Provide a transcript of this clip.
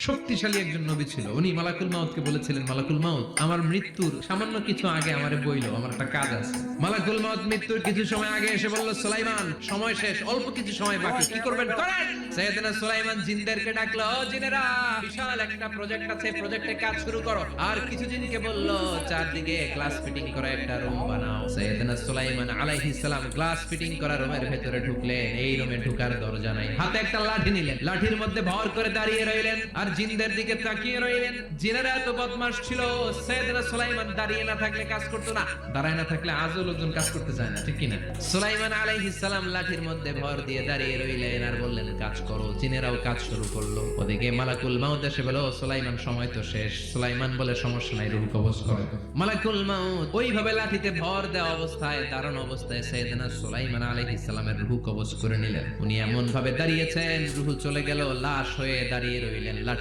শক্তিশালী একজন নবী ছিল। উনি মালাকুল মাউতকে বলেছিলেন, মালাকুল মাউত, আমার মৃত্যুর সামান্য কিছু আগে আমারে বইলো, আমার একটা কাজ আছে। মালাকুল মাউত মৃত্যুর কিছু সময় আগে এসে বলল, সুলাইমান সময় শেষ, অল্প কিছু সময় বাকি, কি করবেন করেন। সাইয়েদনা সুলাইমান জিনদেরকে ডাকলো, ও জিনেরা, বিশাল একটা প্রজেক্ট আছে, প্রজেক্টে কাজ শুরু করো। আর কিছু জিনকে বলল, চারদিকে গ্লাস ফিটিং করা একটা রুম বানাও। সাইয়েদনা সুলাইমান আলাইহিস সালাম গ্লাস ফিটিং করা রুমের ভেতরে ঢুকলেন। এই রুমে ঢোকার দরজা নাই, হাতে একটা লাঠি নিলেন, লাঠির মধ্যে ভর করে দাঁড়িয়ে রইলেন আর জিনদের দিকে তাকিয়ে রইলেন। জিনেরা এত বদমাশ ছিল, সাইয়েদনা সুলাইমান দাঁড়িয়ে না থাকলে কাজ করতো না, দাঁড়ায় না থাকলে আজও লোকজন কাজ করতে চায় না, ঠিক কিনা? সুলাইমান আলাইহিস সালাম লাঠির মধ্যে ভর দিয়ে দাঁড়িয়ে রইলেন আর বললেন, কাজ করো। জিনেরাও কাজ শুরু করলো। ওদিকে মালাকুল মাউত এসে বলল, সুলাইমান সময় তো শেষ। সুলাইমান বলে, সমস্যা নাই, রূহ কবজ করো। মালাকুল মাউত ওইভাবে লাঠিতে ভর দেওয়া অবস্থায়, দাঁড়ানো অবস্থায় সাইয়েদনা সুলাইমান আলাইহিস সালামের রূহ কবজ করে নিলেন। উনি এমন ভাবে দাঁড়িয়েছেন, রূহ চলে গেল, লাশ হয়ে দাঁড়িয়ে রইলেন। লাঠি